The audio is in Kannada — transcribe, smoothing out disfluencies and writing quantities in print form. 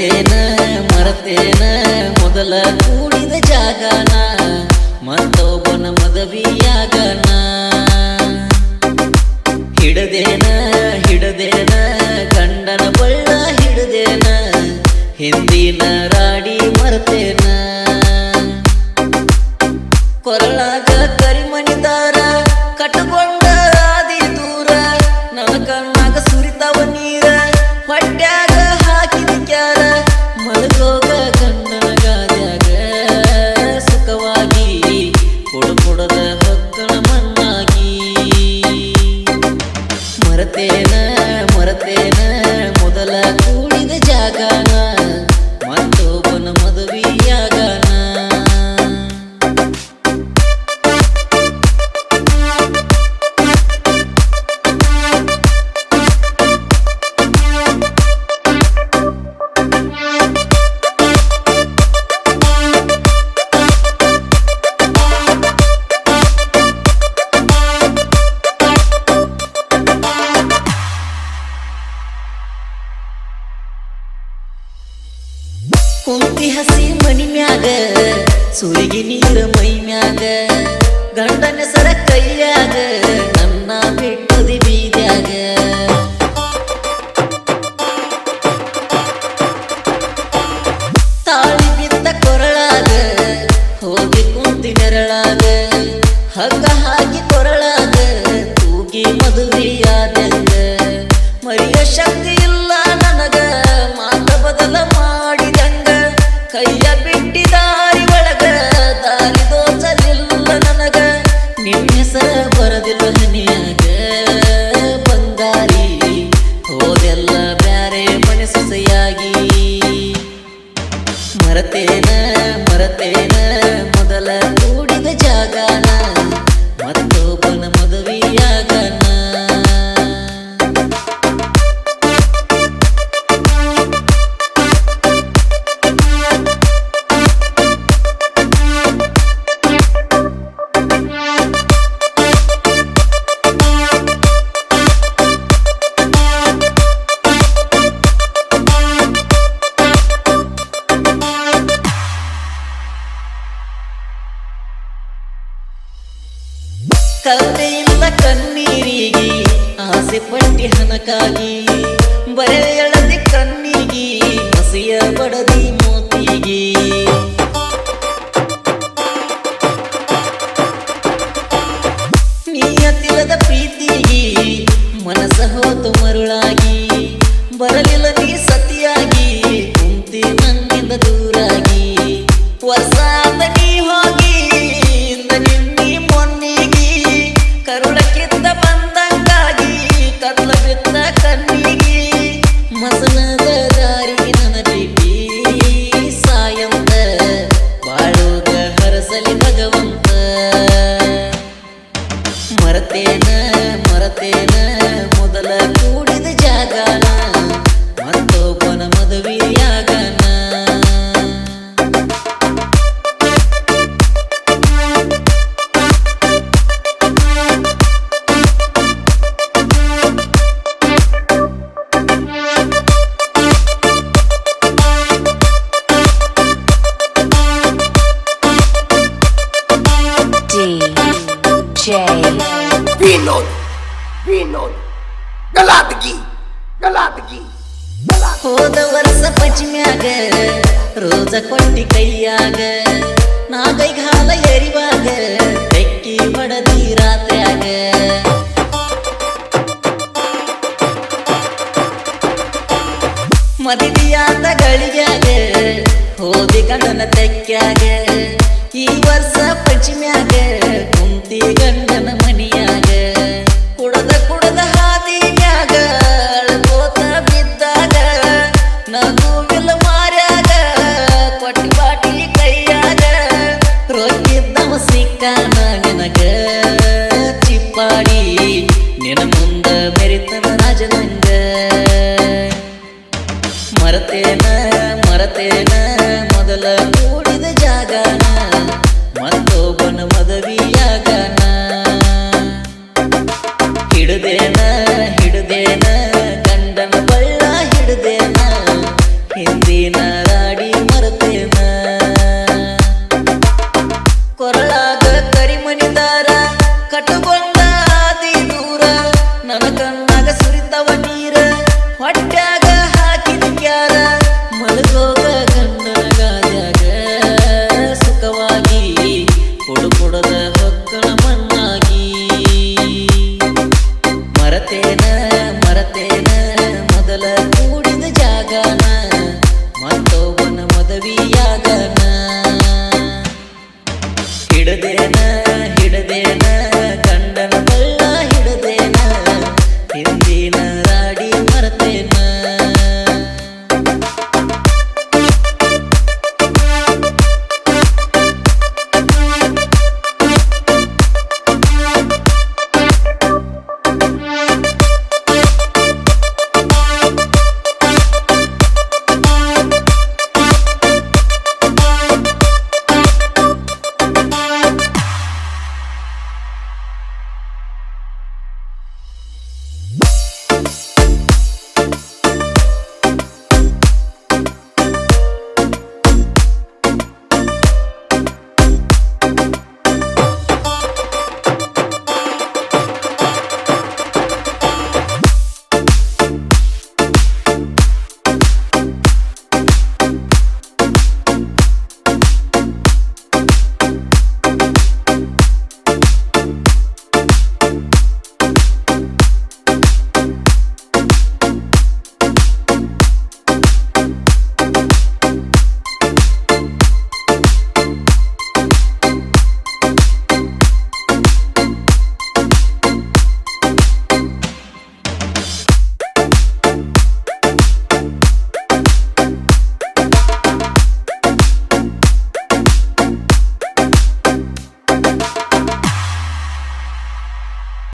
ಮರತೇನ ಮರತೇನ ಮೊದಲ ಕೂಡಿದ ಜಾಗನ ಮತ್ತೊಬ್ಬನ ಮದವಿಯಾಗನ ಹಿಡದೇನ ಹಿಡದೇನ ಗಂಡನ ಬಳ್ಳ ಹಿಡದೇನ ಹಿಂದಿನ ರಾಡಿ ಮರತೇನ ಕೊರಳಾಗ ಕರಿಮಣಿದಾರ ಕಟ್ಟಕೊಂಡ ಆದಿ ದೂರ ನನ್ನ ಕಣ್ಣಾಗ ಸುರಿತಾವ ನೀರ ಹೊಟ್ಯಾಗ ಹಾಕಿದ ಕ್ಯಾರ ಮಲಗೋಗ ಗಂಡನ ಗಾದ್ಯಾಗ ಸುಖವಾಗಿ ಕೊಡದ ಹೊಕ್ಕಳ ಮಣ್ಣಾಗಿ ಮರತೇನ ಮರತೇನ ಮೊದಲ ಕೂಡಿದ ಜಾಗನ ಮತ್ತೊಬ್ಬನ ಮದುವೆಯಾಗನ ಕುಂತಿ ಹಸಿ ಮನಿ ಮ್ಯಾಗ ಸುರಿಗಿ ನೀರ ಮೈ ಮ್ಯಾಗ ಗಂಡನ ಸರ ಕೈಯಾಗ ನನ್ನ ಬಿಟ್ಟದಿ ಬೀದ್ಯಾಗ ತಾಳಿ ಬಿದ್ದ ಕೊರಳಾಗ ಹೋಗಿ ಕುಂತಿ ನೆರಳಾಗ ಹಗ್ಗ ಹಾಕಿ ಕೊರಳಾಗ ತೂಗಿ ಮದುವೆಯಾದಂಗ ಮರಿಯ ಶಕ್ತಿ ಇಲ್ಲ ನನಗ ಮಾತ ಬದಲ ಮಾಡಿದಂಗ ಕೈಯ ಬಿಟ್ಟಿ ದಾರಿ ಒಳಗ ದಾರಿ ದೋಚಲಿಲ್ಲ ನನಗ ನಿನ್ನ ಹೆಸರ ಬರದಿಲ್ಲ ಹನಿಯಾಗ ಬಂಗಾರಿ ಹೋದೆಲ್ಲ ಬ್ಯಾರೆ ಮನೆ ಸೊಸೆಯಾಗಿ ಮರತೇನ ಮರತೇನ ಮೊದಲ ಕೂಡಿದ ಜಾಗನ ಮತ್ತೊಬ್ಬನ ಮದುವೆಯಾಗನ ಕವಿತೆಯಿಲ್ಲ ಕಣ್ಣೀರಿಗೆ ಆಸೆ ಪಟ್ಟಿ ಹಣಕ್ಕಾಗಿ ಬರೆ ಎಳದಿ ಕಣ್ಣಿಗೆ ಹಸಿಯ ಬಡದಿ ಮೋತಿಗೆ ನೀಯತಿಲ್ಲದ ಪ್ರೀತಿಗೆ ಮನಸ ಹೋತು ಮರುಳಾಗಿ ಬರಲಿಲ್ಲ ನೀ ಸತಿಯಾಗಿ ಕುಂತಿ ನನ್ನಿಂದ ದೂರಾಗಿ ವರ್ಷಾದ ನೀ ಹೋಗಿ ನಿನ್ನಿ ಮೊನ್ನಿಗಿ ಕರುಳಕ್ಕಿದ್ದ ಬಂದಂಗಾಗಿ ಕತ್ಲ ಬಿದ್ದ ಕಣ್ಣಿಗಿ ಮಸನದ ದಾರಿ ನನ್ನ ಬಿಟ್ಟಿ ಸಾಯಂತ ಬಾಳೋಗ ಹರಸಲಿ ಭಗವಂತ ಮರತೇನ ಮರತೇನ ಮೊದಲ ಕೂಡಿದ ಜಾಗನ ಮತ್ತೊಬ್ಬನ ಮದುವೆಯಾಗನ ವಿನೋದ್ ಗಲಾಟಗಿ ಗಲಾಟಗಿ ಹೋದ ವರ್ಷ ಪಶ್ಚಿಮ್ಯಾಗ ರೋಜ ಕೊಟ್ಟಿ ಕೈಯಾಗ ನಾಗೈಗಾಲ ಎರಿವಾಗ ಬೆಕ್ಕಿ ಹೊಡದಿ ರಾತ್ರ್ಯಾಗ ಮದುವೆಯಾದ ಗಳಿಗ್ಯಾಗ ಹೋದಿ ಗಂಡನ ತೆಕ್ಕ್ಯಾಗ ಈ ವರ್ಷ ಪಶ್ಚಿಮ್ಯಾಗ ಕುಂತಿ ಗಂಡನ ಮನಿಯಾಗ ಕುಡದ ಹಾದಿನ್ಯಾಗ ಅಳ್ಕೋತ ಬಿದ್ದಾಗ ನಗುವಿಲ್ಲ ಮಾರ್ಯಾಗ ಕೊಟ್ಟಿ ಬಾಟಿ ಕೈಯಾಗ ರೊಕ್ಕಿದ್ದವ ಸಿಕ್ಕಾನ ನಿನಗ ಚಿಪ್ಪಾಡಿ ನಿನ ಮುಂದ ಮೆರಿತನ ರಾಜನಂಗ ಮರತೇನ ಮರತೇನ ಮೊದಲ ಕೂಡಿದ ಜಾಗನ ಲಗನ ಹಿಡದೇನ